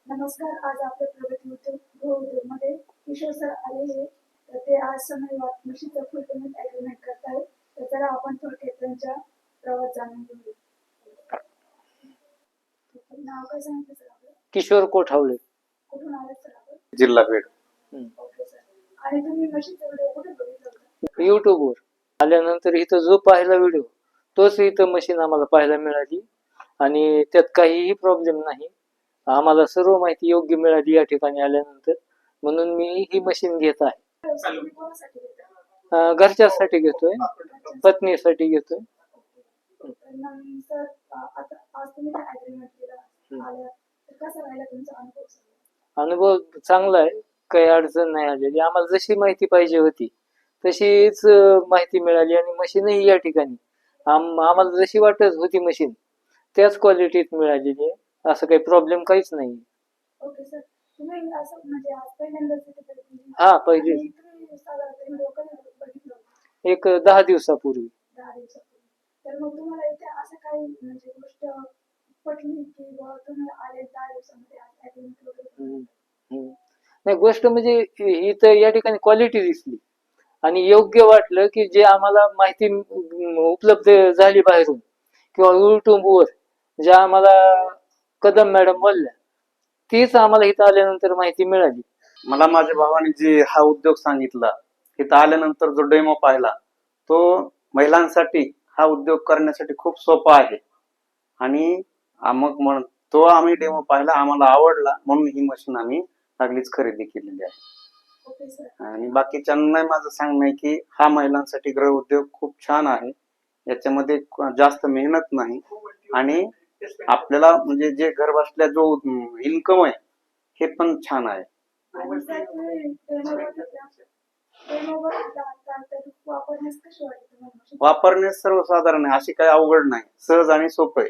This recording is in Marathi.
नमस्कार. आज आपल्या प्रगती उद्योगमध्ये किशोर सर आलेले, तर ते आज समय मशीनचं फुल पेमेंट ॲग्रीमेंट करतायत. तर जरा आपण थोडक्यात त्यांच्या प्रवास जाणून घेऊ. नाव काय सांगितलं सर आपलं? किशोर कोठावळे, कुठून आले सर आपण? जिल्हा बीड. Okay sir. आणि तुम्ही मशीनचा व्हिडिओ कुठे बघितला होता? युट्यूबवर आल्यानंतर इथं जो पाहिला व्हिडिओ तोच इथं मशीन आम्हाला पाहायला मिळाली आणि त्यात काहीही प्रॉब्लेम नाही. आम्हाला सर्व माहिती योग्य मिळाली या ठिकाणी आल्यानंतर, म्हणून मी ही मशीन घेत आहे. तुम्ही कोणासाठी घेता? घरच्यासाठी घेतोय, पत्नीसाठी घेतोय. तर मग सर आता आज तुम्ही ॲग्रीमेंट केला आल्या, तर कसा राहिला तुमचा अनुभव सर? अनुभव चांगला आहे, काही अडचण नाही आलेली. आम्हाला जशी माहिती पाहिजे होती तशीच माहिती मिळाली आणि मशीनही या ठिकाणी आम्हाला जशी वाटत होती मशीन त्याच क्वालिटीत मिळालेली आहे. असं काही प्रॉब्लेम काहीच नाही. Okay sir. तुम्ही असं म्हणजे आज पहिल्यांदाच इथे बघितली? हा, पहिली आणि तुम्ही साधारणतः व्हिडिओ कधी बघितलं होतं? एक 10 दिवसापूर्वी. 10 दिवसापूर्वी. तर मग तुम्हाला इथे असं काही म्हणजे गोष्ट पटली की बुवा तुम्ही आले 10 दिवसामध्ये आज ॲग्रीमेंट वगैरे? नाही, गोष्ट म्हणजे इथं या ठिकाणी क्वालिटी दिसली आणि योग्य वाटलं की जे आम्हाला माहिती उपलब्ध झाली बाहेरून किंवा युट्यूबवर ज्या आम्हाला कदम मॅडम बोलल्या तीच आम्हाला इथं आल्यानंतर माहिती मिळाली. मला माझ्या भावाने जे हा उद्योग सांगितला, इथं आल्यानंतर जो डेमो पाहिला, तो महिलांसाठी हा उद्योग करण्यासाठी खूप सोपा आहे. आणि मग तो आम्ही डेमो पाहिला, आम्हाला आवडला, म्हणून ही मशीन आम्ही लागलीच खरेदी केलेली आहे. Okay sir. आणि बाकीच्यांना माझं सांगणं आहे की हा महिलांसाठी गृह उद्योग खूप छान आहे. याच्यामध्ये जास्त मेहनत नाही आणि आपल्याला म्हणजे जे घर बसल्या जो इन्कम आहे हे पण छान आहे. आणि सर तुम्ही डेमो बघितला आता, तर वापरण्यास कशी वाटली तुम्हाला मशीन? वापरण्यास सर्वसाधारण आहे, अशी काही अवघड नाही, सहज आणि सोपं आहे.